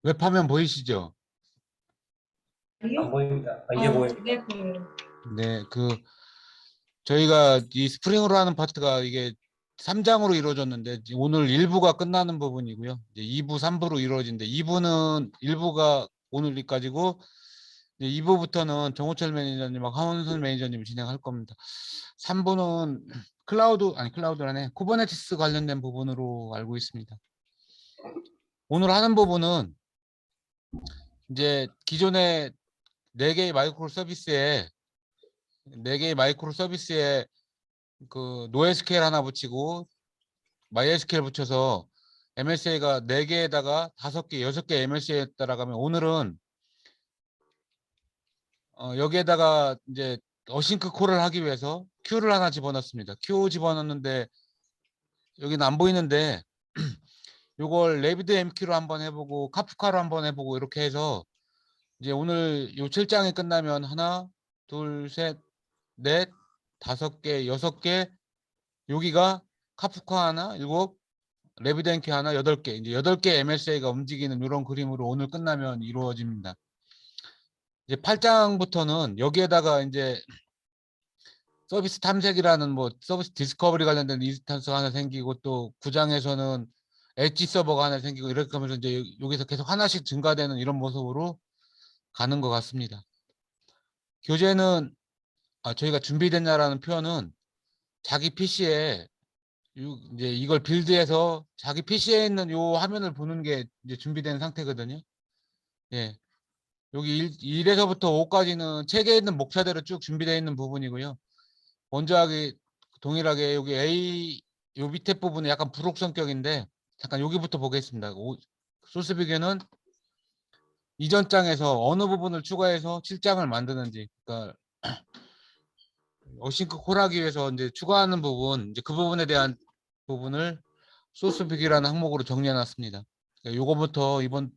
웹화면 보이시죠? 안 보입니다. 이제 보입니다. 네, 보여요. 네, 저희가 이 스프링으로 하는 파트가 이게 3장으로 이루어졌는데 오늘 1부가 끝나는 부분이고요. 이제 2부, 3부로 이루어진데 2부는 1부가 오늘까지고 2부부터는 정호철 매니저님하고 하원순 매니저님이 진행할 겁니다. 3부는 클라우드라네. 쿠버네티스 관련된 부분으로 알고 있습니다. 오늘 하는 부분은 이제 기존의 4개의 마이크로 서비스에 그 NoSQL 하나 붙이고 MySQL 붙여서 MSA가 4개에다가 5개, 6개 MSA에 따라가면 오늘은 여기에다가 이제 어싱크 콜을 하기 위해서 Q를 하나 집어넣습니다. Q 집어넣는데 여기는 안 보이는데 요걸 RabbitMQ로 한번 해보고 카프카로 한번 해보고 이렇게 해서 이제 오늘 요 7장이 끝나면 하나, 둘, 셋, 넷, 5개, 6개 여기가 카프카 하나, 7, RabbitMQ 하나, 8개 이제 8개 MSA가 움직이는 이런 그림으로 오늘 끝나면 이루어집니다. 이제 8장부터는 여기에다가 이제 서비스 탐색이라는 뭐 서비스 디스커버리 관련된 인스턴스가 하나 생기고 또 9장에서는 엣지 서버가 하나 생기고 이렇게 하면서 이제 여기서 계속 하나씩 증가되는 이런 모습으로 가는 것 같습니다. 교재는 저희가 준비됐냐라는 표현은 자기 PC에 이제 이걸 빌드해서 자기 PC에 있는 요 화면을 보는 게 이제 준비된 상태거든요. 예. 여기 1에서부터 5까지는 책에 있는 목차대로 쭉 준비되어 있는 부분이고요. 먼저 하기 동일하게 여기 A 요 밑에 부분은 약간 부록 성격인데 잠깐 여기부터 보겠습니다. 소스 비교는 이전 장에서 어느 부분을 추가해서 7장을 만드는지 그러니까 어싱크 콜하기 위해서 이제 추가하는 부분 이제 그 부분에 대한 부분을 소스 비교라는 항목으로 정리해 놨습니다. 요거부터 이번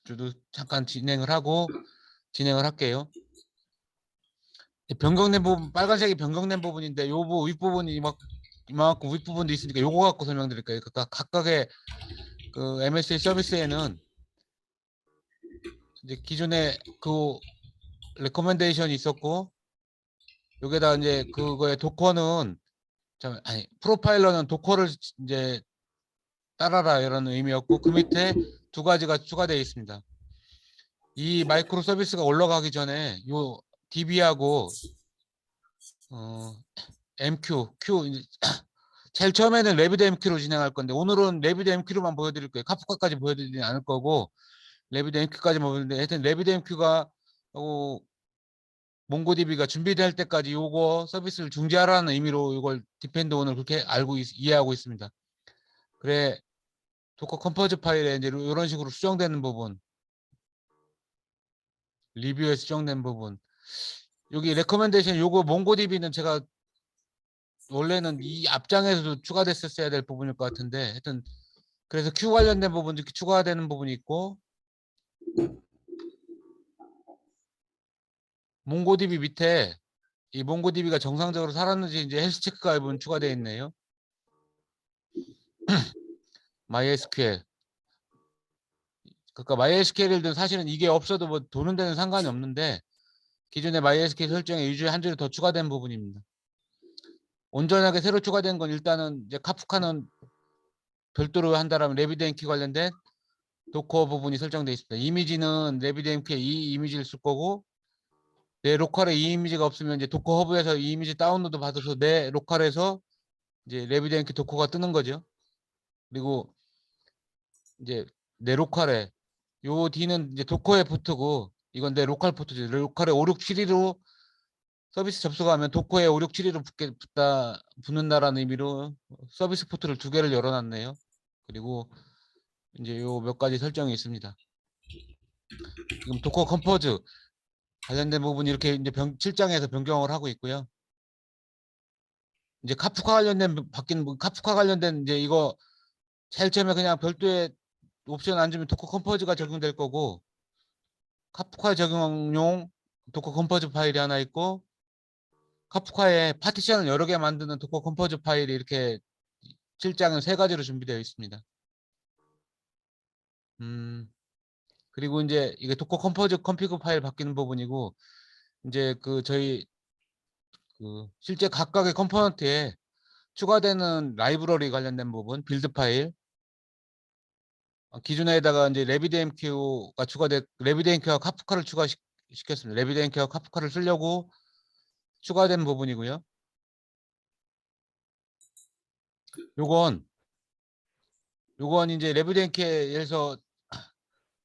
주도 잠깐 진행을 할게요. 변경된 부분 빨간색이 변경된 부분인데 요 윗부분이 막 이만큼 윗부분도 있으니까 요거 갖고 설명드릴게요. 그러니까 각각의 그 MSA 서비스에는 이제 기존에 그 레코멘데이션이 있었고 여기다 이제 그거의 도커는 프로파일러는 도커를 이제 따라라 이런 의미였고 그 밑에 2가지가 추가되어 있습니다. 이 마이크로 서비스가 올라가기 전에 요 DB하고 MQ, 제일 처음에는 RabbitMQ로 진행할 건데 오늘은 RabbitMQ로만 보여드릴 거예요. 카프카까지 보여드리지 않을 거고 RabbitMQ까지 보여드리는데 하여튼 RabbitMQ가 몽고DB가 준비될 때까지 요거 서비스를 중지하라는 의미로 이걸 디펜드 오늘 그렇게 이해하고 있습니다. 그래 도커 컴포즈 파일에 이제 이런 식으로 수정되는 부분 리뷰에 수정된 부분 여기 레커멘데이션 요거 몽고DB는 제가 원래는 이 앞장에서도 추가됐었어야 될 부분일 것 같은데 하여튼 그래서 Q 관련된 부분도 이렇게 추가되는 부분이 있고 몽고DB 밑에 이 몽고DB가 정상적으로 살았는지 이제 헬스 체크가 이 부분 추가되어 있네요. MySQL 그러니까 MySQL도 사실은 이게 없어도 뭐 도는 데는 상관이 없는데 기존의 MySQL 설정에 유주에 한 줄이 더 추가된 부분입니다. 온전하게 새로 추가된 건 일단은 이제 카프카는 별도로 한다라면 RabbitMQ 관련된 도커 부분이 설정되어 있습니다. 이미지는 RabbitMQ에 이 이미지를 쓸 거고 내 로컬에 이 이미지가 없으면 이제 도커 허브에서 이 이미지 다운로드 받아서 내 로컬에서 이제 RabbitMQ 도커가 뜨는 거죠. 그리고 이제 내 로컬에 요 D는 이제 도커의 포트고 이건 내 로컬 포트죠. 로컬에 5672로 서비스 접속하면 도커에 5672로 붙는다라는 의미로 서비스 포트를 2개를 열어놨네요. 그리고 이제 요 몇 가지 설정이 있습니다. 지금 도커 컴포즈 관련된 부분이 이렇게 이제 7장에서 변경을 하고 있고요. 이제 카프카 관련된 이제 이거 제일 처음에 그냥 별도의 옵션 안 주면 도커 컴포즈가 적용될 거고 카프카 적용용 도커 컴포즈 파일이 하나 있고 카프카에 파티션을 여러 개 만드는 도커 컴포즈 파일이 이렇게 실장은 3가지로 준비되어 있습니다. 그리고 이제 이게 도커 컴포즈 컴피그 파일 바뀌는 부분이고, 이제 그 저희 그 실제 각각의 컴포넌트에 추가되는 라이브러리 관련된 부분, 빌드 파일, 기존에다가 이제 레비드엠큐가 레비드엠큐와 카프카를 추가시켰습니다. 레비드엠큐와 카프카를 쓰려고 추가된 부분이고요. 요건 이제 레비드엠큐에서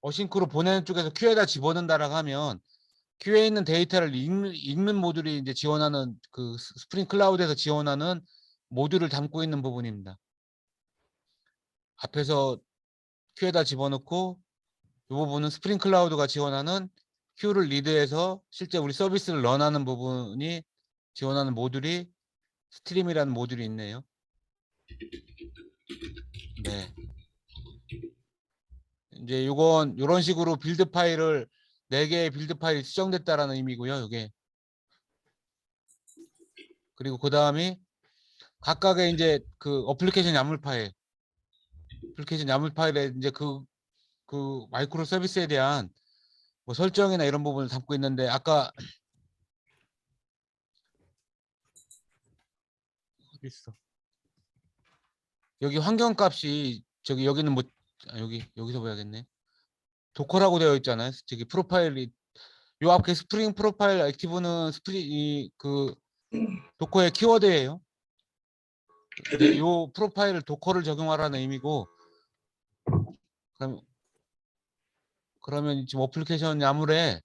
어싱크로 보내는 쪽에서 큐에다 집어넣는다라고 하면 큐에 있는 데이터를 읽는 모듈이 이제 지원하는 그 스프링 클라우드에서 지원하는 모듈을 담고 있는 부분입니다. 앞에서 큐에다 집어넣고 이 부분은 스프링 클라우드가 지원하는 큐를 리드해서 실제 우리 서비스를 런하는 부분이 지원하는 모듈이 스트림이라는 모듈이 있네요. 네. 이제 요건 이런 식으로 빌드 파일을 4개의 빌드 파일이 수정됐다라는 의미고요. 이게 그리고 그 다음이 각각의 이제 그 어플리케이션 야물 파일에 이제 그 마이크로 서비스에 대한 뭐 설정이나 이런 부분을 담고 있는데 아까 어디 있어? 여기 환경값이 저기 여기는 뭐 여기서 봐야겠네. 도커라고 되어 있잖아요. 저기 프로파일이 요 앞에 스프링 프로파일 액티브는 그 도커의 키워드예요. 이제 요 프로파일을 도커를 적용하라는 의미고 그러면 지금 어플리케이션 야물에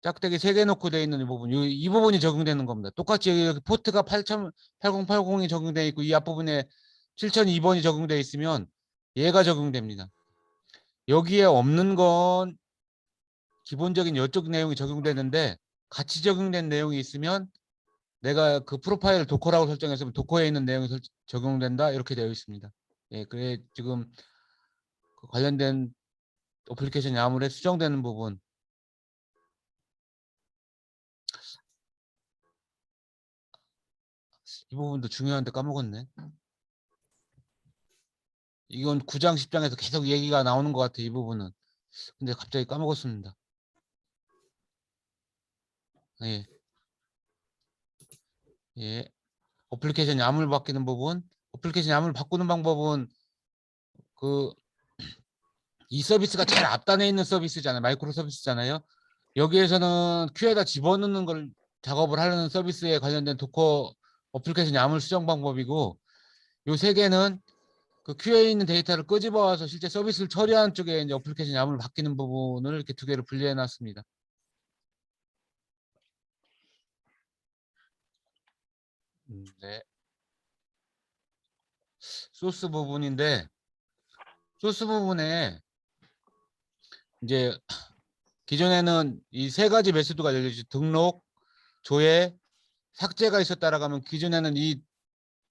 짝대기 3개 놓고 되어 있는 이 부분, 이 부분이 적용되는 겁니다. 똑같이 여기 포트가 8080이 적용되어 있고 이 앞부분에 7002번이 적용되어 있으면 얘가 적용됩니다. 여기에 없는 건 기본적인 이쪽 내용이 적용되는데 같이 적용된 내용이 있으면 내가 그 프로파일 도커라고 설정했으면 도커에 있는 내용이 적용된다 이렇게 되어 있습니다. 예, 그래 지금 그 관련된 어플리케이션 야물에 수정되는 부분 이 부분도 중요한데 까먹었네. 이건 9장 10장에서 계속 얘기가 나오는 것 같아 이 부분은. 근데 갑자기 까먹었습니다. 예, 예. 어플리케이션 야물 바뀌는 부분, 어플리케이션 야물 바꾸는 방법은 그 이 서비스가 제일 앞단에 있는 서비스잖아요. 마이크로 서비스잖아요. 여기에서는 큐에다 집어넣는 걸 작업을 하려는 서비스에 관련된 도커 어플리케이션 야물 수정 방법이고 요 3개는 그 큐에 있는 데이터를 끄집어 와서 실제 서비스를 처리하는 쪽에 이제 어플리케이션 야물 바뀌는 부분을 이렇게 2개를 분리해 놨습니다. 네. 소스 부분인데 소스 부분에 이제 기존에는 이 3가지 메소드가 열려있죠. 등록, 조회, 삭제가 있었다라고 하면 기존에는 이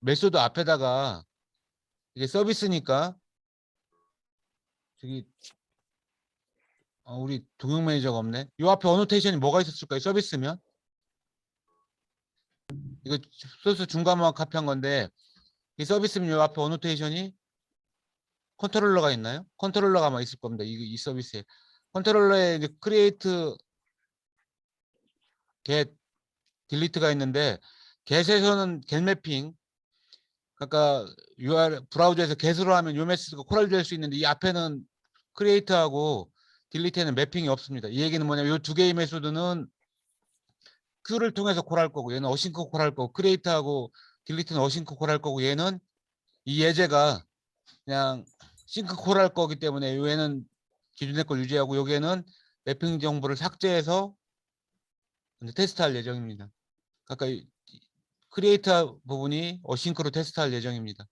메소드 앞에다가 이게 서비스니까 저기 우리 동영 매니저가 없네. 이 앞에 어노테이션이 뭐가 있었을까요? 서비스면 이거 소스 중간만 카피한 건데 이 서비스면 이 앞에 어노테이션이 컨트롤러가 있나요? 컨트롤러가 아마 있을 겁니다. 이 서비스에 컨트롤러에 이제 크리에이트 get 딜리트가 있는데 get에서는 get 매핑 그러니까 URL 브라우저에서 get으로 하면 요 메시지가 콜 될 수 있는데 이 앞에는 create하고 delete에는 매핑이 없습니다. 이 얘기는 뭐냐면 요 2개의 메소드는 Q를 통해서 콜할 거고 얘는 어싱크 콜할 거고 create하고 delete는 어싱크 콜할 거고 얘는 이 예제가 그냥 싱크 콜할 거기 때문에 얘는 기존의 걸 유지하고 여기에는 매핑 정보를 삭제해서 테스트할 예정입니다. 그러니까 크리에이트 부분이 어싱크로 테스트할 예정입니다.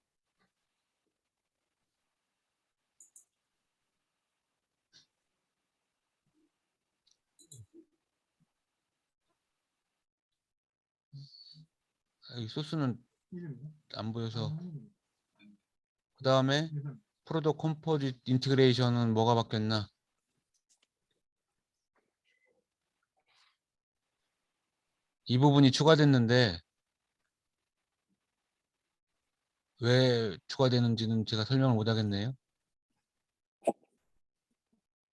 이 소스는 안 보여서 그 다음에 프로덕트 컴포짓 인티그레이션은 뭐가 바뀌었나? 이 부분이 추가됐는데 왜 추가되는지는 제가 설명을 못 하겠네요.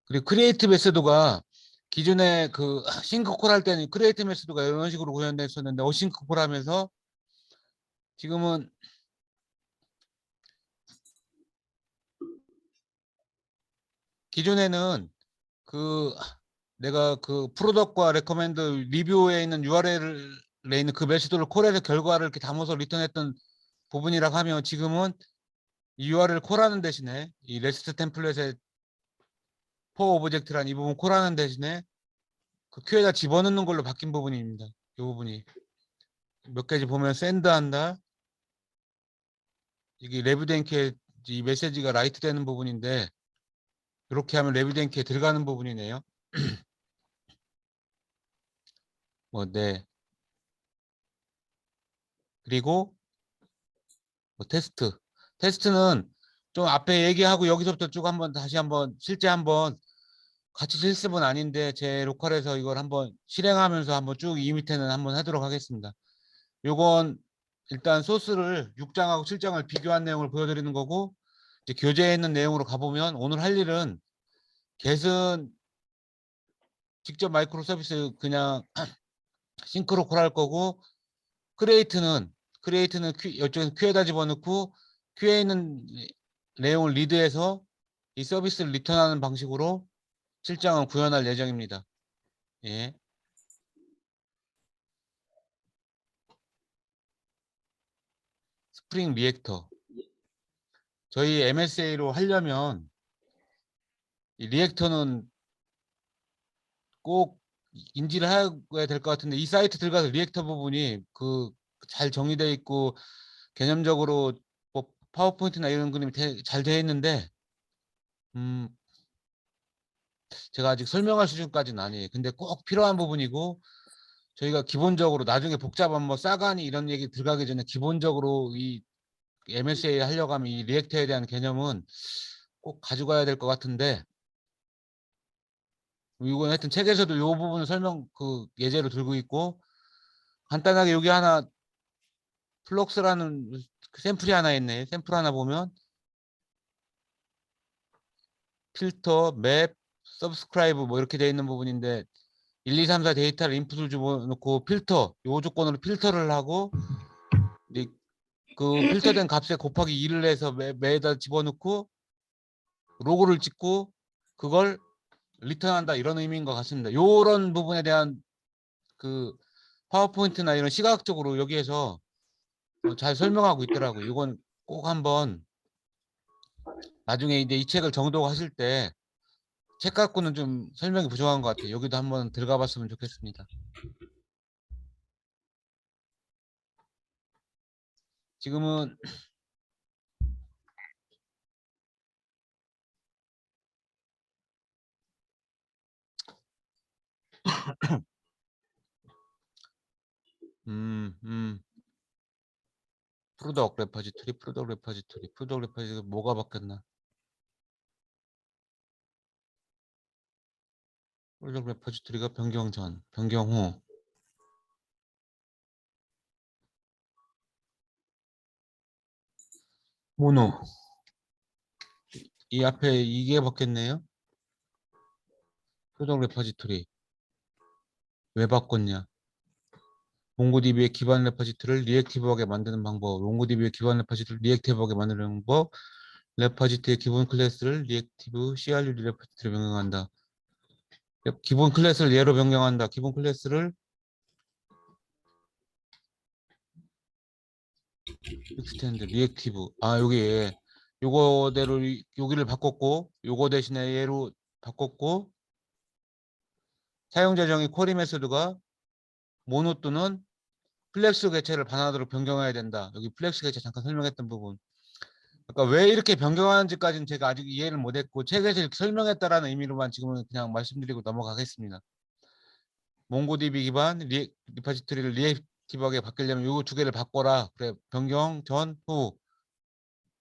그리고 크리에이트 메소드가 기존에 그 싱크콜 할 때는 크리에이트 메소드가 이런 식으로 구현됐었는데 어싱크콜 하면서 지금은 기존에는 그 내가 그 프로덕트와 레커멘드 리뷰에 있는 URL에 있는 그 메소드를 콜해서 결과를 이렇게 담아서 리턴했던 부분이라고 하면 지금은 이 URL 콜하는 대신에 이 레스트 템플릿의 포 오브젝트란 이 부분 콜하는 대신에 그 큐에다 집어넣는 걸로 바뀐 부분입니다. 이 부분이 몇 가지 보면 샌드한다. 이게 레비덴키에 이 메시지가 라이트 되는 부분인데 이렇게 하면 레비덴키에 들어가는 부분이네요. 네. 그리고 테스트. 테스트는 좀 앞에 얘기하고 여기서부터 쭉 한번 다시 한번 실제 한번 같이 실습은 아닌데 제 로컬에서 이걸 한번 실행하면서 한번 쭉 이 밑에는 한번 하도록 하겠습니다. 요건 일단 소스를 6장하고 7장을 비교한 내용을 보여드리는 거고 이제 교재에 있는 내용으로 가보면 오늘 할 일은 get은 직접 마이크로 서비스 그냥 싱크로 콜할 거고 크리에이트는 이쪽에서 큐에다 집어넣고 큐에 있는 내용을 리드해서 이 서비스를 리턴하는 방식으로 실장은 구현할 예정입니다. 예. 스프링 리액터. 저희 MSA로 하려면 이 리액터는 꼭 인지를 해야 될 것 같은데 이 사이트 들어가서 리액터 부분이 그 잘 정리되어 있고 개념적으로 뭐 파워포인트나 이런 그림이 잘 되어 있는데 음 제가 아직 설명할 수준까지는 아니에요. 근데 꼭 필요한 부분이고 저희가 기본적으로 나중에 복잡한 뭐 싸가니 이런 얘기 들어가기 전에 기본적으로 이 MSA 하려고 하면 이 리액터에 대한 개념은 꼭 가져가야 될 것 같은데 이건 하여튼 책에서도 이 부분 설명 그 예제로 들고 있고 간단하게 여기 하나 플럭스라는 그 샘플이 하나 있네. 샘플 하나 보면 필터, 맵, 서브스크라이브 뭐 이렇게 되어 있는 부분인데 1, 2, 3, 4 데이터를 인풋을 집어넣고 필터, 요 조건으로 필터를 하고 그 필터된 값에 곱하기 2를 해서 매에다 집어넣고 로고를 찍고 그걸 리턴한다 이런 의미인 것 같습니다. 요런 부분에 대한 그 파워포인트나 이런 시각적으로 여기에서 잘 설명하고 있더라고요. 이건 꼭 한번 나중에 이제 이 책을 정독하실 때 책 갖고는 좀 설명이 부족한 것 같아요. 여기도 한번 들어가 봤으면 좋겠습니다. 지금은 프로덕트 레퍼지토리 뭐가 바뀌었나? 프로덕트 레퍼지토리가 변경 전, 변경 후. 모노. 이 앞에 이게 바뀌었네요. 프로덕트 레퍼지토리. 왜 바꿨냐? 몽고DB의 기반 레퍼지토리를 리액티브하게 만드는 방법. 몽고DB의 기반 레퍼지토리를 리액티브하게 만드는 방법. 레퍼지토리의 기본 클래스를 리액티브 CRU 레퍼지토리로 변경한다. 기본 클래스를 얘로 변경한다. 기본 클래스를 익스텐드 리액티브. 여기 요거대로 여기를 바꿨고 요거 대신에 얘로 바꿨고 사용자 정의 쿼리 메소드가 모노 또는 플렉스 개체를 반환하도록 변경해야 된다. 여기 플렉스 개체 잠깐 설명했던 부분. 그러니까 왜 이렇게 변경하는지까지는 제가 아직 이해를 못했고 책에서 이렇게 설명했다라는 의미로만 지금은 그냥 말씀드리고 넘어가겠습니다. 몽고DB 기반 리퍼지토리를 리액티브하게 바꾸려면 이 두 개를 바꿔라. 그래 변경 전 후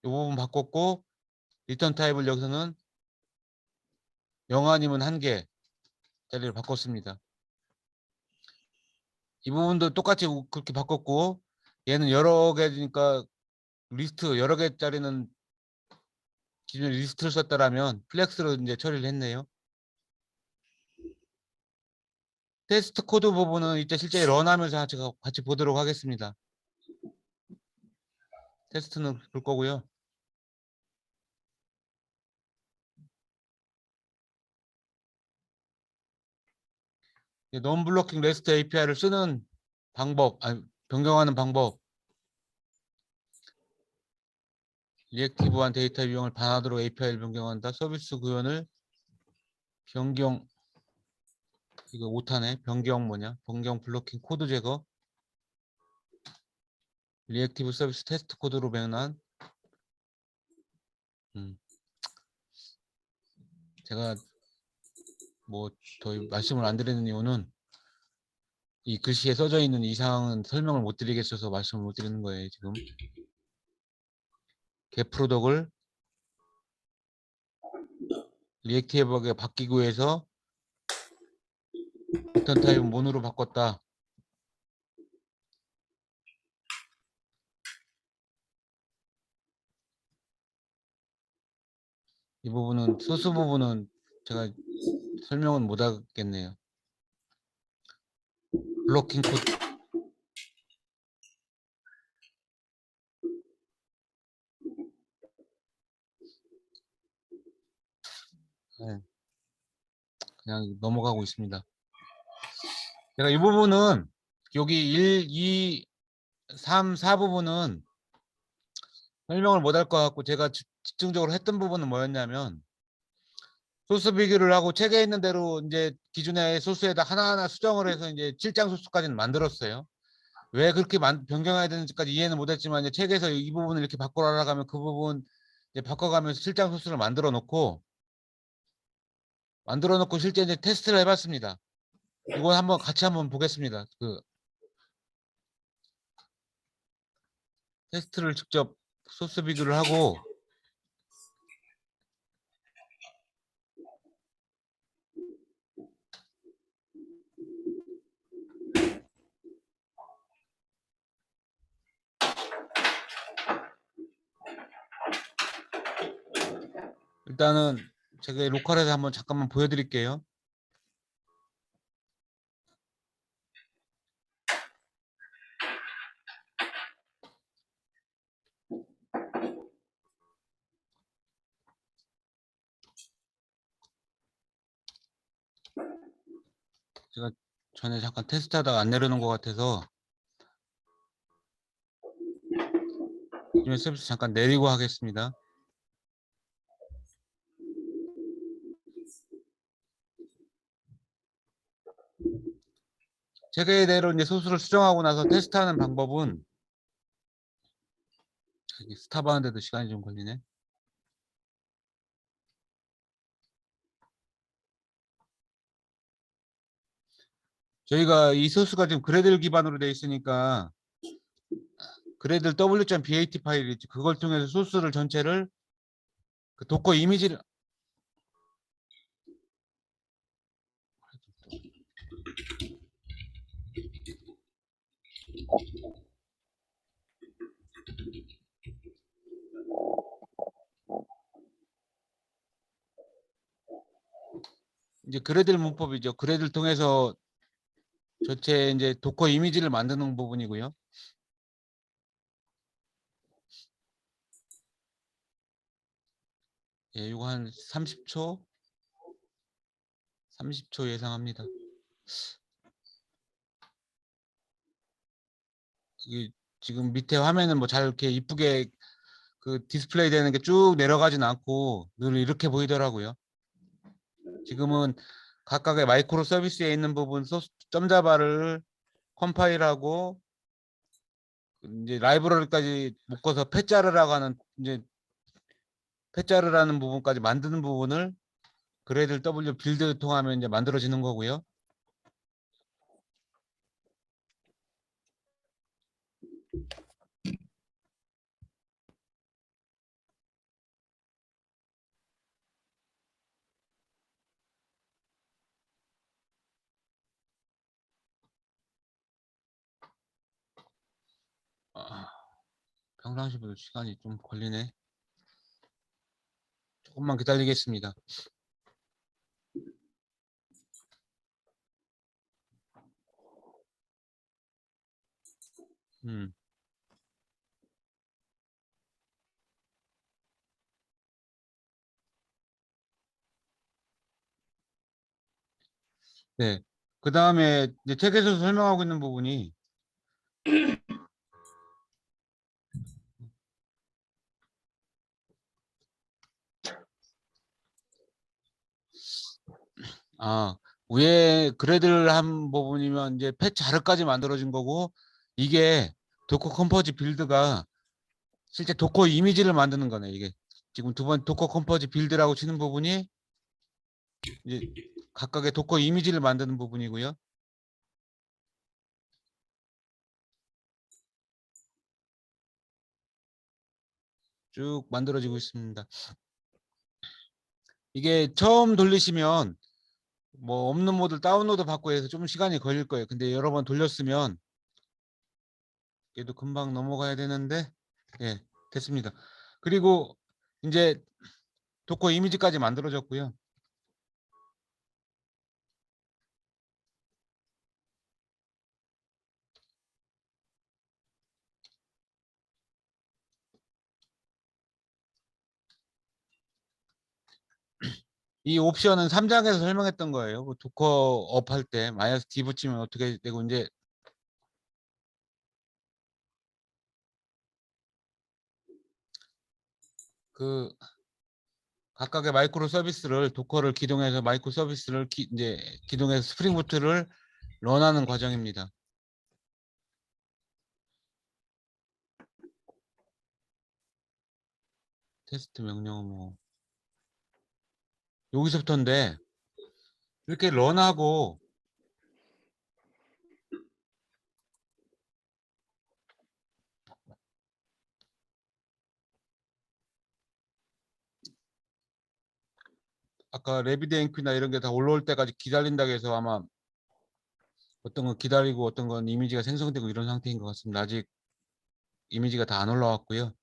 이 부분 바꿨고 리턴 타입을 여기서는 0 아니면 1개 자리를 바꿨습니다. 이 부분도 똑같이 그렇게 바꿨고, 얘는 여러 개니까 리스트 여러 개짜리는 기존에 리스트를 썼다라면 플렉스로 이제 처리를 했네요. 테스트 코드 부분은 이제 실제 런하면서 같이 보도록 하겠습니다. 테스트는 볼 거고요. non-blocking REST API를 쓰는 방법, 아니, 변경하는 방법, 리액티브한 데이터 유형을 반하도록 API를 변경한다. 서비스 구현을 변경, 이거 오타네. 변경 뭐냐? 변경 블로킹 코드 제거, 리액티브 서비스 테스트 코드로 변환. 제가 뭐 더 말씀을 안 드리는 이유는 이 글씨에 써져 있는 이 사항은 설명을 못 드리겠어서 말씀을 못 드리는 거예요. 지금 get 프로덕을 리액티브하게 바뀌기 위해서 리턴 타입 문으로 바꿨다. 이 부분은 소스 부분은 제가 설명은 못 하겠네요. 블로킹 코드. 네, 그냥 넘어가고 있습니다. 제가 이 부분은 여기 1, 2, 3, 4 부분은 설명을 못 할 것 같고 제가 집중적으로 했던 부분은 뭐였냐면 소스 비교를 하고 책에 있는 대로 이제 기존의 소스에다 하나하나 수정을 해서 이제 7장 소스까지는 만들었어요. 왜 그렇게 변경해야 되는지까지 이해는 못했지만 이제 책에서 이 부분을 이렇게 바꿔라 하면 그 부분 이제 바꿔가면서 7장 소스를 만들어 놓고 실제 이제 테스트를 해봤습니다. 이건 한번 같이 한번 보겠습니다. 그 테스트를 직접 소스 비교를 하고 일단은 제가 로컬에서 한번 잠깐만 보여드릴게요. 제가 전에 잠깐 테스트하다가 안 내려놓은 것 같아서 기존 서비스 잠깐 내리고 하겠습니다. 체계대로 이제 소스를 수정하고 나서 테스트하는 방법은 스탑 하는데도 시간이 좀 걸리네. 저희가 이 소스가 지금 그래들 기반으로 되어 있으니까 그래들 w.bat 파일이 있지. 그걸 통해서 소스를 전체를 그 도커 이미지를 이제 그래들 문법이죠. 그래들 통해서 전체 이제 도커 이미지를 만드는 부분이고요. 예, 이거 한 30초 예상합니다. 이게 지금 밑에 화면은 뭐 잘 이렇게 이쁘게 그 디스플레이 되는 게 쭉 내려가진 않고 늘 이렇게 보이더라고요. 지금은 각각의 마이크로 서비스에 있는 부분 소스 점자바를 컴파일하고 이제 라이브러리까지 묶어서 패자르라고 하는 이제 패자르라는 부분까지 만드는 부분을 그래들 W 빌드 통하면 이제 만들어지는 거고요. 평상시보다 시간이 좀 걸리네. 조금만 기다리겠습니다. 음. 네. 그 다음에 이제 책에서 설명하고 있는 부분이 아, 위에 그래드를 한 부분이면 이제 패치 자르까지 만들어진 거고, 이게 도커 컴포즈 빌드가 실제 도커 이미지를 만드는 거네. 이게 지금 두 번 도커 컴포즈 빌드라고 치는 부분이 이제 각각의 도커 이미지를 만드는 부분이고요. 쭉 만들어지고 있습니다. 이게 처음 돌리시면 뭐 없는 모드를 다운로드 받고 해서 좀 시간이 걸릴 거예요. 근데 여러 번 돌렸으면 얘도 금방 넘어가야 되는데, 예, 됐습니다. 그리고 이제 도커 이미지까지 만들어졌고요. 이 옵션은 3장에서 설명했던 거예요. 그 도커 업 할 때 마이너스 D 붙이면 어떻게 되고, 이제 그 각각의 마이크로 서비스를 도커를 기동해서 마이크로 서비스를 이제 기동해서 스프링 부트를 런하는 과정입니다. 테스트 명령은 뭐 여기서부터인데, 이렇게 런하고 아까 레비드 앵큐나 이런 게 다 올라올 때까지 기다린다고 해서 아마 어떤 건 기다리고 어떤 건 이미지가 생성되고 이런 상태인 것 같습니다. 아직 이미지가 다 안 올라왔고요.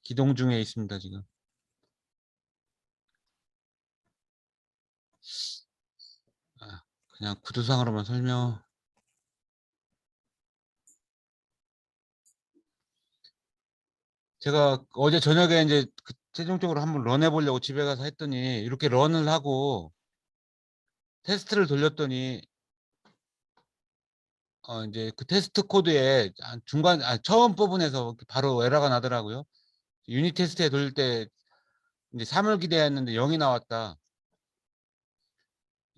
기동 중에 있습니다, 지금. 그냥 구두상으로만 설명. 제가 어제 저녁에 이제 최종적으로 한번 런 해보려고 집에 가서 했더니, 이렇게 런을 하고 테스트를 돌렸더니 이제 그 테스트 코드에 중간 처음 부분에서 바로 에러가 나더라고요. 유닛 테스트에 돌릴 때 이제 3을 기대했는데 0이 나왔다.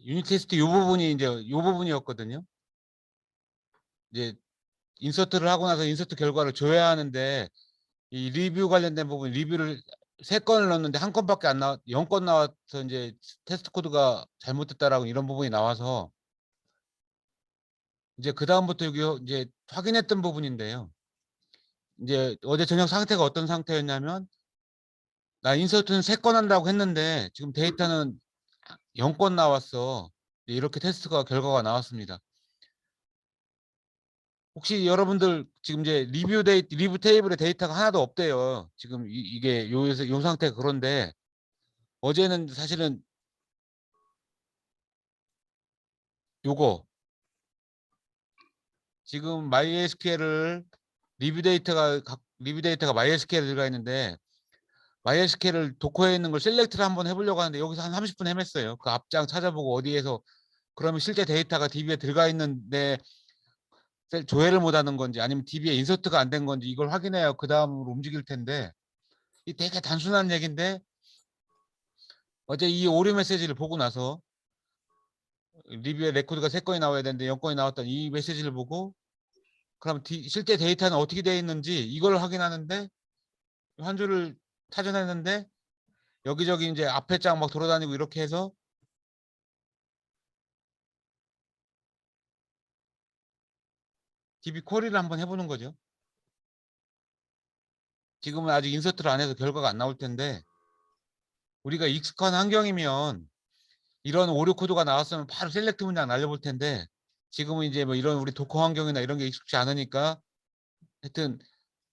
유닛 테스트 요 부분이 이제 요 부분이었거든요. 이제 인서트를 하고 나서 인서트 결과를 줘야 하는데, 이 리뷰 관련된 부분 리뷰를 3건을 넣었는데 1건밖에 안 나왔, 0건 나와서 이제 테스트 코드가 잘못됐다라고 이런 부분이 나와서 이제 그 다음부터 여기 이제 확인했던 부분인데요. 이제 어제 저녁 상태가 어떤 상태였냐면, 나 인서트는 3건 한다고 했는데 지금 데이터는 0건 나왔어. 이렇게 테스트가 결과가 나왔습니다. 혹시 여러분들 지금 이제 리뷰 테이블에 데이터가 하나도 없대요. 지금 이게 요 상태가 그런데, 어제는 사실은 요거 지금 MySQL을 리뷰 데이터가 MySQL에 들어가 있는데, MySQL을 도커에 있는 걸 셀렉트를 한번 해보려고 하는데 여기서 한 30분 헤맸어요. 그 앞장 찾아보고 어디에서 그러면 실제 데이터가 DB에 들어가 있는데 조회를 못하는 건지 아니면 DB에 인서트가 안 된 건지 이걸 확인해야 그 다음으로 움직일 텐데, 이 되게 단순한 얘기인데 어제 이 오류 메시지를 보고 나서 리뷰에 레코드가 3건이 나와야 되는데 0건이 나왔던 이 메시지를 보고, 그럼 실제 데이터는 어떻게 되어 있는지 이걸 확인하는데 한 줄을 찾아냈는데, 여기저기 이제 앞에 장 막 돌아다니고 이렇게 해서 DB 쿼리를 한번 해보는 거죠. 지금은 아직 인서트를 안 해서 결과가 안 나올 텐데, 우리가 익숙한 환경이면 이런 오류 코드가 나왔으면 바로 셀렉트 문장 날려볼 텐데, 지금은 이제 뭐 이런 우리 도커 환경이나 이런 게 익숙치 않으니까 하여튼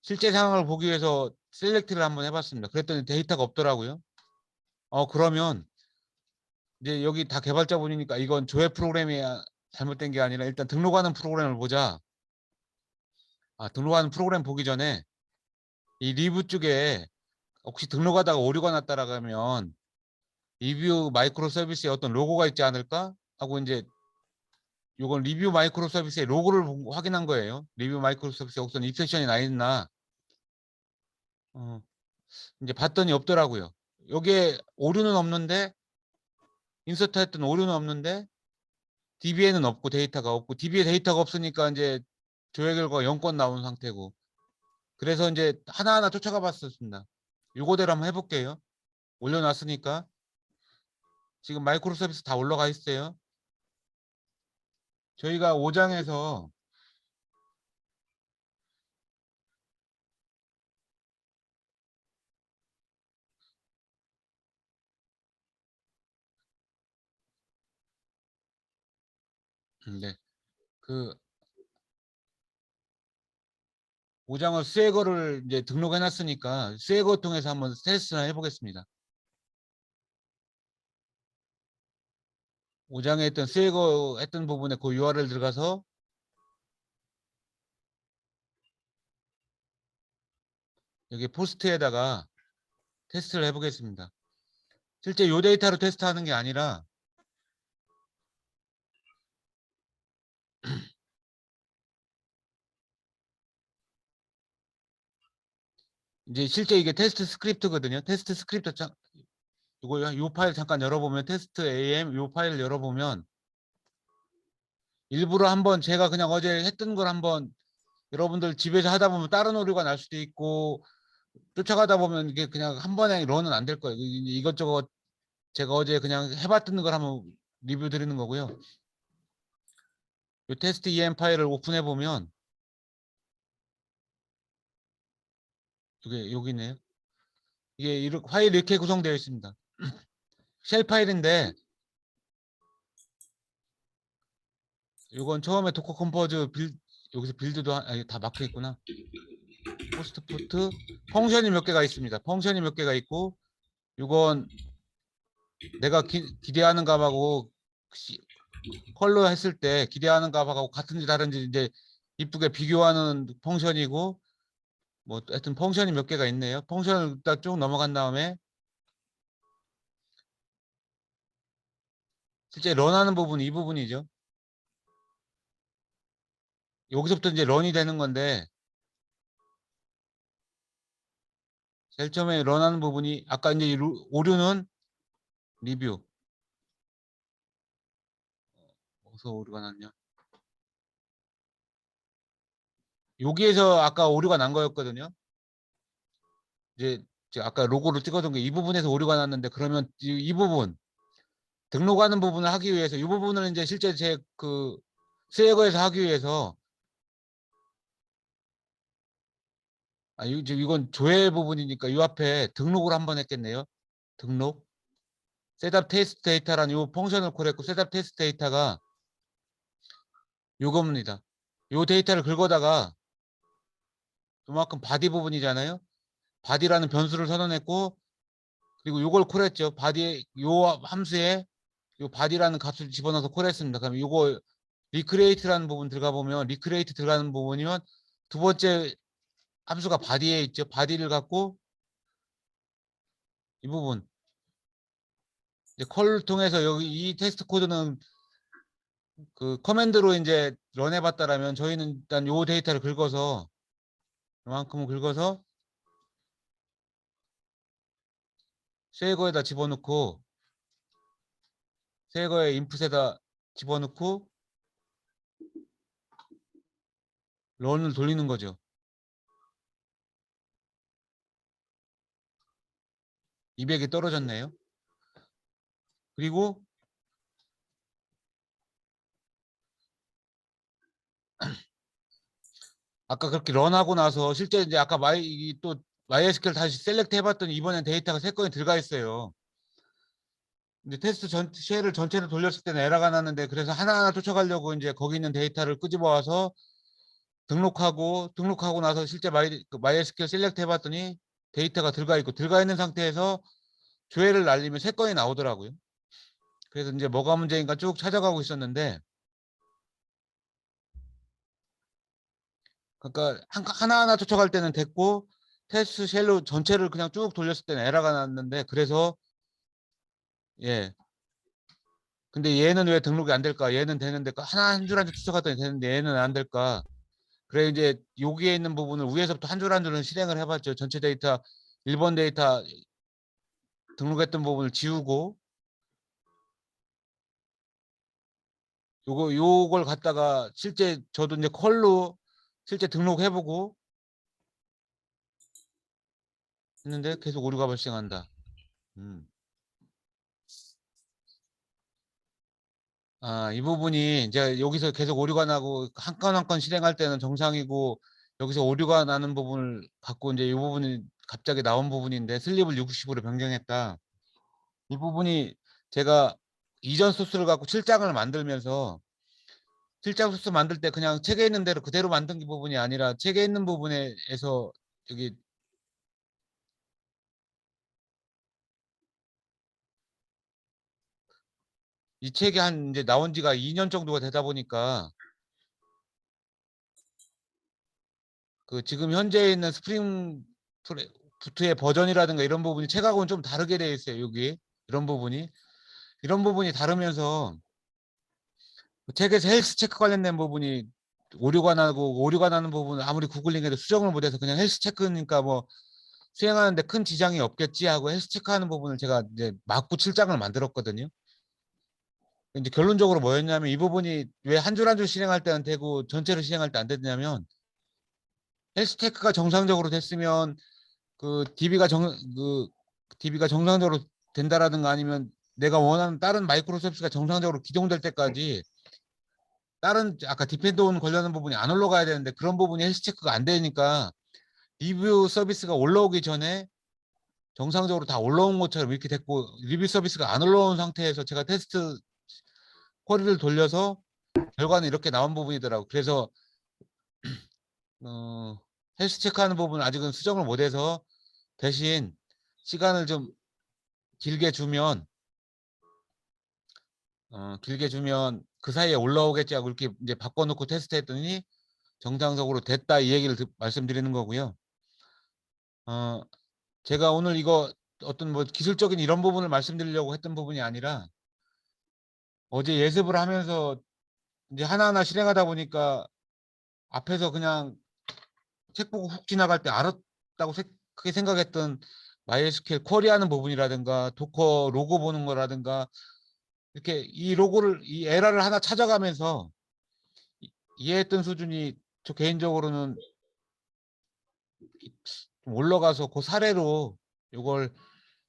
실제 상황을 보기 위해서 셀렉트를 한번 해봤습니다. 그랬더니 데이터가 없더라고요. 그러면 이제 여기 다 개발자분이니까 이건 조회 프로그램이 잘못된 게 아니라 일단 등록하는 프로그램을 보자. 등록하는 프로그램 보기 전에 이 리뷰 쪽에 혹시 등록하다가 오류가 났다라고 하면 리뷰 마이크로 서비스에 어떤 로고가 있지 않을까 하고 이제 요건 리뷰 마이크로 서비스의 로고를 확인한 거예요. 리뷰 마이크로 서비스에 어떤 입세션이 나 있나 이제 봤더니 없더라고요. 여기에 오류는 없는데 인서트 했던 오류는 없는데 DB에는 없고 데이터가 없고 DB에 데이터가 없으니까 이제 조회 결과가 0건 나온 상태고 그래서 이제 하나하나 쫓아가 봤었습니다. 요거대로 한번 해볼게요. 올려놨으니까 지금 마이크로 서비스 다 올라가 있어요. 저희가 5장에서 네. 그 5장을 스웨거를 이제 등록해 놨으니까 스웨거 통해서 한번 테스트를 해보겠습니다. 5장에 있던 스웨거 했던 부분에 그 URL 들어가서 여기 포스트에다가 테스트를 해보겠습니다. 실제 이 데이터로 테스트하는 게 아니라 이제 실제 이게 테스트 스크립트거든요. 테스트 스크립트 이거 이 파일 잠깐 열어보면 테스트 AM 이 파일을 열어보면 일부러 한번 제가 그냥 어제 했던 걸 한번 여러분들 집에서 하다 보면 다른 오류가 날 수도 있고 쫓아가다 보면 이게 그냥 한 번에 런은 안 될 거예요. 이것저것 제가 어제 그냥 해봤던 걸 한번 리뷰 드리는 거고요. 이 테스트 EM 파일을 오픈해 보면 이게 여기네요. 이게 이렇게 파일이 이렇게 구성되어 있습니다. 쉘 파일인데 이건 처음에 도커 컴포즈 여기서 빌드도 다 막혀 있구나. 포스트 포트 펑션이 몇 개가 있습니다. 펑션이 몇 개가 있고 이건 내가 기대하는 값하고 컬러 했을 때 기대하는 값하고 같은지 다른지 이제 이쁘게 비교하는 펑션이고 뭐 하여튼 펑션이 몇 개가 있네요. 펑션을 일단 쭉 넘어간 다음에 실제 런하는 부분이 이 부분이죠. 여기서부터 이제 런이 되는 건데 제일 처음에 런하는 부분이 아까 이제 오류는 리뷰 어디서 오류가 났냐 여기에서 아까 오류가 난 거였거든요. 이제 아까 로고를 찍어둔 게 이 부분에서 오류가 났는데 그러면 이 부분 등록하는 부분을 하기 위해서 이 부분을 이제 실제 제 그 스웨거에서 하기 위해서 이건 조회 부분이니까 이 앞에 등록을 한번 했겠네요. 등록 셋업 테스트 데이터라는 이 펑션을 콜했고 셋업 테스트 데이터가 요겁니다. 요 데이터를 긁어다가 요만큼 바디 부분이잖아요. 바디라는 변수를 선언했고 그리고 요걸 콜했죠. 바디 요 함수에 요 바디라는 값을 집어넣어서 콜했습니다. 그럼 요거 리크레이트라는 부분 들어가 보면 리크레이트 들어가는 부분이면 두 번째 함수가 바디에 있죠. 바디를 갖고 이 부분 이제 컬을 통해서 여기 이 테스트 코드는 그 커맨드로 이제 런해봤다라면 저희는 일단 요 데이터를 긁어서 이만큼을 긁어서 쉐이거에다 집어넣고 쉐이거의 인풋에다 집어넣고 런을 돌리는 거죠. 200이 떨어졌네요. 그리고 아까 그렇게 런하고 나서 실제 이제 아까 또 MySQL 다시 셀렉트 해봤더니 이번엔 데이터가 3건이 들어가 있어요. 이제 테스트 쉘을 전체를 돌렸을 때는 에러가 났는데, 그래서 하나하나 쫓아가려고 이제 거기 있는 데이터를 끄집어 와서 등록하고 나서 실제 MySQL 셀렉트 해봤더니 데이터가 들어가 있는 상태에서 조회를 날리면 3건이 나오더라고요. 그래서 이제 뭐가 문제인가 쭉 찾아가고 있었는데, 그러니까 하나하나 쫓아갈 때는 됐고, 테스트 쉘로 전체를 그냥 쭉 돌렸을 때는 에러가 났는데, 그래서 예. 근데 얘는 왜 등록이 안 될까? 얘는 되는데 하나 한 줄 한 줄 쫓아갔더니 되는데 얘는 안 될까? 그래 이제 여기에 있는 부분을 위에서부터 한 줄 한 줄은 실행을 해봤죠. 전체 데이터 1번 데이터 등록했던 부분을 지우고, 요걸 갖다가 실제 저도 이제 컬로 실제 등록해보고 했는데 계속 오류가 발생한다. 음. 이 부분이 이제 여기서 계속 오류가 나고 한 건 한 건 실행할 때는 정상이고, 여기서 오류가 나는 부분을 갖고 이제 이 부분이 갑자기 나온 부분인데 슬립을 60으로 변경했다. 이 부분이 제가 이전 소스를 갖고 출장을 만들면서, 출장 소스 만들 때 그냥 책에 있는 대로 그대로 만든 부분이 아니라 책에 있는 부분에서 여기 이 책이 한 이제 나온 지가 2년 정도가 되다 보니까 그 지금 현재 있는 스프링 부트의 버전이라든가 이런 부분이 책하고는 좀 다르게 되어 있어요. 여기 이런 부분이 다르면서 책에서 헬스 체크 관련된 부분이 오류가 나는 부분은 아무리 구글링해도 수정을 못해서 그냥 헬스 체크니까 뭐 수행하는데 큰 지장이 없겠지 하고 헬스 체크하는 부분을 제가 이제 맞고 7장을 만들었거든요. 이제 결론적으로 뭐였냐면, 이 부분이 왜 한 줄 한 줄 실행할 때는 되고 전체를 실행할 때 안 됐냐면, 헬스 체크가 정상적으로 됐으면 그 DB가 정상적으로 된다라든가, 아니면 내가 원하는 다른 마이크로 서비스가 정상적으로 기동될 때까지 다른 아까 디펜드 온 관련한 부분이 안 올라가야 되는데, 그런 부분이 헬스 체크가 안 되니까 리뷰 서비스가 올라오기 전에 정상적으로 다 올라온 것처럼 이렇게 됐고, 리뷰 서비스가 안 올라온 상태에서 제가 테스트 쿼리를 돌려서 결과는 이렇게 나온 부분이더라고. 그래서 어, 헬스 체크하는 부분은 아직은 수정을 못해서, 대신 시간을 좀 길게 주면 길게 주면 그 사이에 올라오겠지 하고 이렇게 이제 바꿔놓고 테스트했더니 정상적으로 됐다, 이 얘기를 말씀드리는 거고요. 어, 제가 오늘 이거 어떤 뭐 기술적인 이런 부분을 말씀드리려고 했던 부분이 아니라, 어제 예습을 하면서 이제 하나하나 실행하다 보니까 앞에서 그냥 책 보고 훅 지나갈 때 알았다고 크게 생각했던 MySQL 쿼리하는 부분이라든가 도커 로고 보는 거라든가, 이렇게 이 에러를 하나 찾아가면서 이해했던 수준이 저 개인적으로는 좀 올라가서 그 사례로 이걸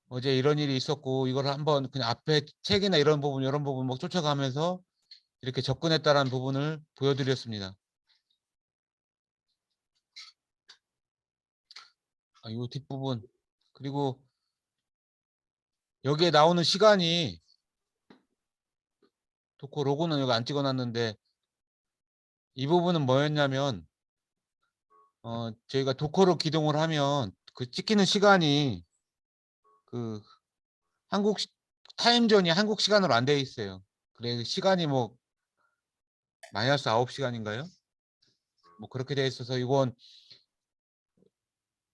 어제 이런 일이 있었고 이걸 한번 그냥 앞에 책이나 이런 부분 막 쫓아가면서 이렇게 접근했다라는 부분을 보여드렸습니다. 이 뒷부분, 그리고 여기에 나오는 시간이, 도커 로고는 여기 안 찍어놨는데, 이 부분은 뭐였냐면, 저희가 도커로 기동을 하면 그 찍히는 시간이 그 한국 타임존이 한국 시간으로 안 돼 있어요. 그래 시간이 뭐 마이너스 9시간인가요? 뭐 그렇게 돼 있어서 이건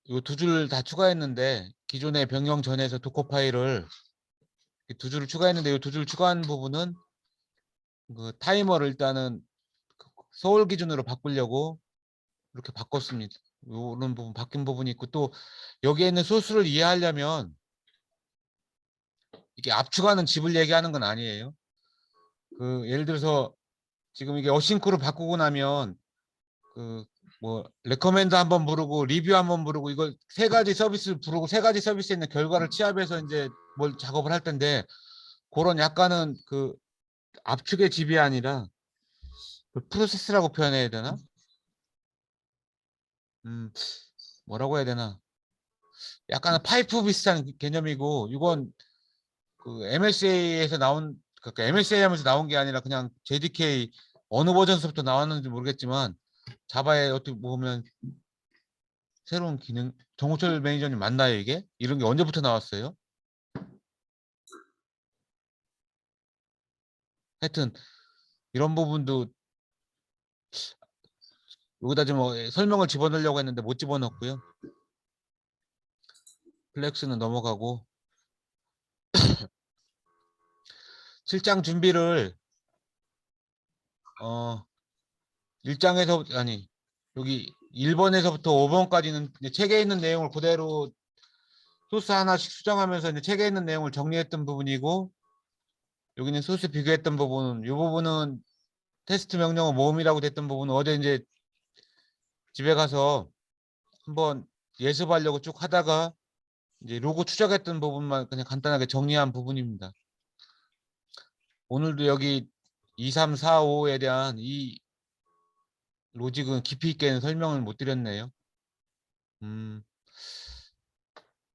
요 두 줄 다 추가했는데, 기존의 변경 전에서 도커 파일을 두 줄을 추가했는데, 요 두 줄 추가한 부분은 그 타이머를 일단은 서울 기준으로 바꾸려고 이렇게 바꿨습니다. 요런 부분 바뀐 부분이 있고, 또 여기에 있는 소스를 이해하려면 이게 압축하는 집을 얘기하는 건 아니에요. 그 예를 들어서 지금 이게 어싱크로 바꾸고 나면 그 뭐 레커멘드 한번 부르고 리뷰 한번 부르고, 이걸 세 가지 서비스를 부르고 세 가지 서비스에 있는 결과를 취합해서 이제 뭘 작업을 할 텐데, 그런 약간은 그 압축의 집이 아니라 그 프로세스라고 표현해야 되나? 음, 뭐라고 해야 되나? 약간은 파이프 비슷한 개념이고, 이건 그 MSA에서 나온 그러니까 MSA 하면서 나온 게 아니라 그냥 JDK 어느 버전서부터 나왔는지 모르겠지만 자바에 어떻게 보면 새로운 기능 정호철 매니저님 맞나요 이게? 이런 게 언제부터 나왔어요? 하여튼 이런 부분도 여기다 좀 설명을 집어넣으려고 했는데 못 집어넣었고요. 플렉스는 넘어가고 실장 준비를 1장에서 아니 여기 1번에서부터 5번까지는 책에 있는 내용을 그대로 소스 하나씩 수정하면서 이제 책에 있는 내용을 정리했던 부분이고 여기는 소스 비교했던 부분은 이 부분은 테스트 명령어 모음이라고 됐던 부분은 어제 이제 집에 가서 한번 예습하려고 쭉 하다가 이제 로고 추적했던 부분만 그냥 간단하게 정리한 부분입니다. 오늘도 여기 2, 3, 4, 5에 대한 이 로직은 깊이 있게는 설명을 못 드렸네요.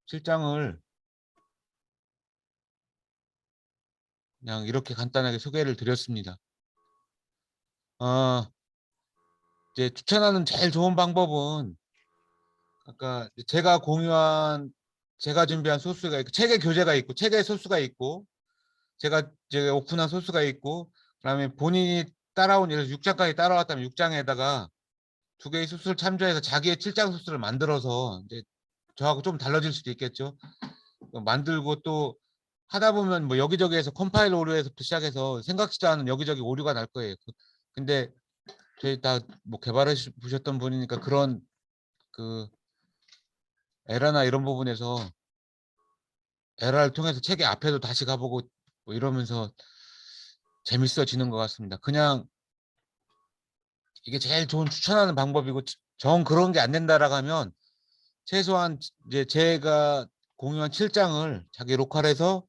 실장을 그냥 이렇게 간단하게 소개를 드렸습니다. 이제 추천하는 제일 좋은 방법은 아까 제가 공유한 제가 준비한 소스가 있고 책의 교재가 있고 책의 소스가 있고 제가 오픈한 소스가 있고 그다음에 본인이 따라온 예를 들어서 6장까지 따라왔다면 6장에다가 두 개의 소스를 참조해서 자기의 7장 소스를 만들어서 이제 저하고 좀 달라질 수도 있겠죠. 만들고 또 하다 보면 뭐 여기저기에서 컴파일 오류에서부터 시작해서 생각지도 않은 여기저기 오류가 날 거예요. 근데 저희 다 뭐 개발해 보셨던 분이니까 그런 그 에러나 이런 부분에서 에러를 통해서 책의 앞에도 다시 가보고 뭐 이러면서 재밌어지는 것 같습니다. 그냥 이게 제일 좋은 추천하는 방법이고 정 그런 게 안 된다라고 하면 최소한 이제 제가 공유한 7장을 자기 로컬에서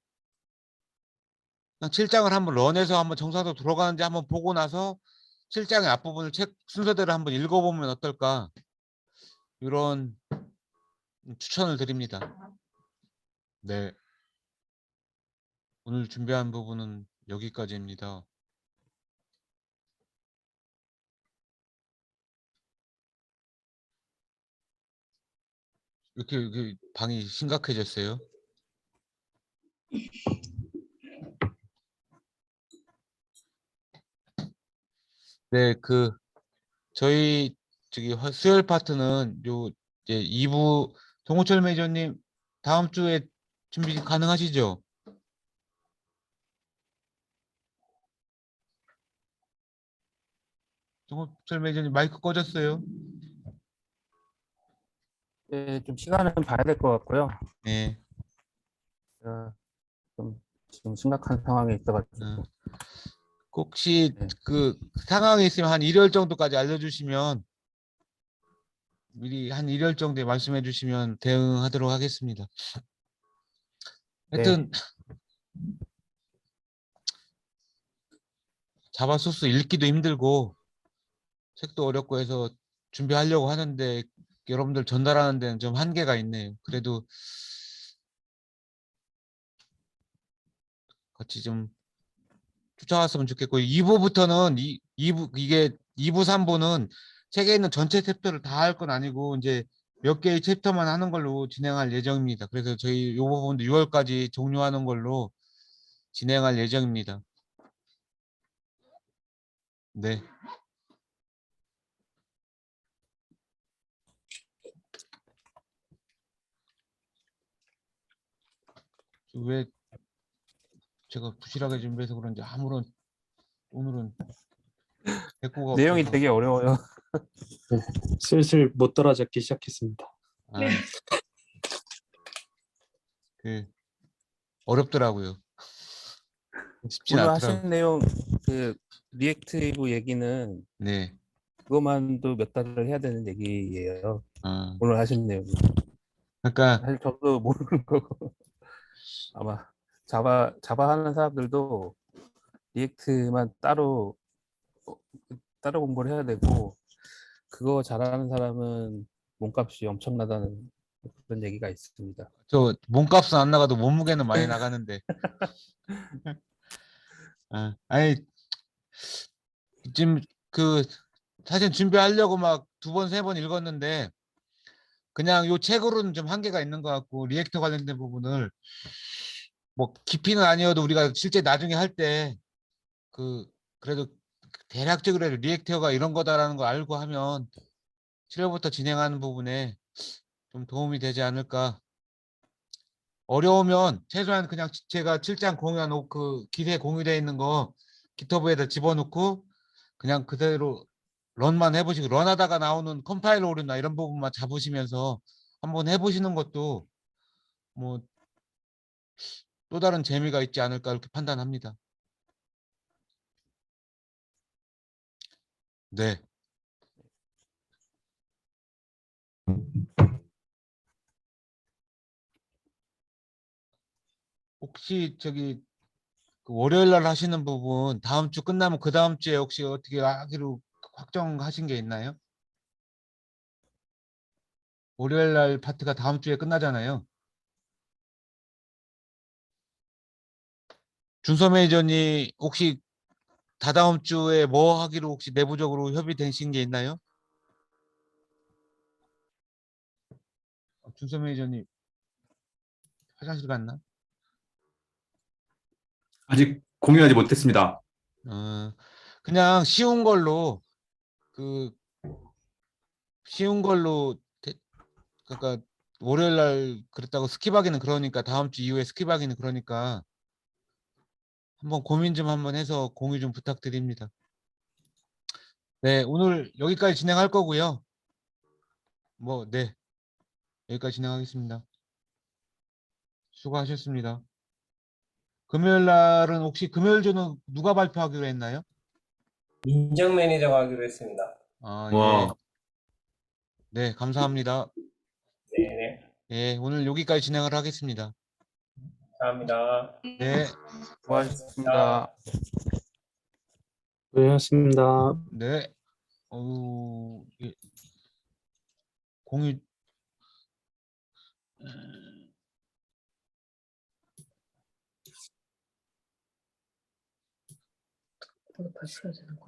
그냥 7장을 한번 런해서 한번 정상적으로 들어가는지 한번 보고 나서 7장의 앞부분을 책 순서대로 한번 읽어보면 어떨까 이런 추천을 드립니다. 네, 오늘 준비한 부분은 여기까지입니다. 이렇게 방이 심각해졌어요. 네, 저희 수요일 파트는 요 이제 2부 송호철 매니저님 다음 주에 준비 가능하시죠? 송호철 매니저님 마이크 꺼졌어요. 네, 좀 시간은 봐야 될 것 같고요. 네. 좀 지금 심각한 상황에 있어가지고. 혹시 네. 그 상황이 있으면 한 1월 정도까지 알려주시면 미리 한 1월 정도에 말씀해 주시면 대응하도록 하겠습니다. 하여튼 자바 소스 읽기도 힘들고 책도 어렵고 해서 준비하려고 하는데 여러분들 전달하는 데는 좀 한계가 있네요. 그래도 같이 좀 쫓아왔으면 좋겠고 2부부터는 2부 이게 2부 3부는 책에 있는 전체 챕터를 다 할 건 아니고 이제 몇 개의 챕터만 하는 걸로 진행할 예정입니다. 그래서 저희 이 부분도 6월까지 종료하는 걸로 진행할 예정입니다. 네. 왜 제가 부실하게 준비해서 그런지 아무런 오늘은 대꾸가 내용이 없어서 되게 어려워요. 슬슬 못 따라잡기 시작했습니다. 아, 어렵더라고요. 쉽진 오늘 않더라고요. 하신 내용 그 리액티브 얘기는 네. 그것만도 몇 달을 해야 되는 얘기예요. 아, 오늘 하신 내용. 그러니까 사실 저도 모르는 거고 아마 자바 하는 사람들도 리액트만 따로 공부를 해야 되고 그거 잘하는 사람은 몸값이 엄청나다는 그런 얘기가 있습니다. 저 몸값은 안 나가도 몸무게는 많이 나가는데. 아, 아니 지금 그 사실 준비하려고 막 두 번, 세 번 읽었는데 그냥 요 책으로는 좀 한계가 있는 것 같고 리액터 관련된 부분을 뭐 깊이는 아니어도 우리가 실제 나중에 할 때 그 그래도 대략적으로 리액터가 이런 거다라는 걸 알고 하면 7월부터 진행하는 부분에 좀 도움이 되지 않을까. 어려우면 최소한 그냥 제가 7장 공유한 그 기세 공유되어 있는 거 기터브에다 집어넣고 그냥 그대로 런만 해보시고 런하다가 나오는 컴파일러 오류나 이런 부분만 잡으시면서 한번 해보시는 것도 뭐 또 다른 재미가 있지 않을까 이렇게 판단합니다. 네. 혹시 저기 그 월요일 날 하시는 부분 다음 주 끝나면 그 다음 주에 혹시 어떻게 하기로 확정하신 게 있나요? 월요일 날 파트가 다음 주에 끝나잖아요. 준서 매니저님 혹시 다다음 주에 뭐 하기로 혹시 내부적으로 협의되신 게 있나요? 준서 매니저님 화장실 갔나? 아직 공유하지 못했습니다. 어, 그냥 그 쉬운 걸로 그러니까 월요일 날 그랬다고 스킵하기는 그러니까 다음 주 이후에 스킵하기는 그러니까 한번 고민 좀 한번 해서 공유 좀 부탁드립니다. 네, 오늘 여기까지 진행할 거고요. 뭐, 네, 여기까지 진행하겠습니다. 수고하셨습니다. 금요일 날은 혹시 금요일 주는 누가 발표하기로 했나요? 인정 매니저가 하기로 했습니다. 아, 예. 와, 네, 감사합니다. 네네. 예, 오늘 여기까지 진행을 하겠습니다. 감사합니다. 네, 수고하셨습니다. 고생하셨습니다. 네. 어우, 예, 공유 다시 해야 되는 거야?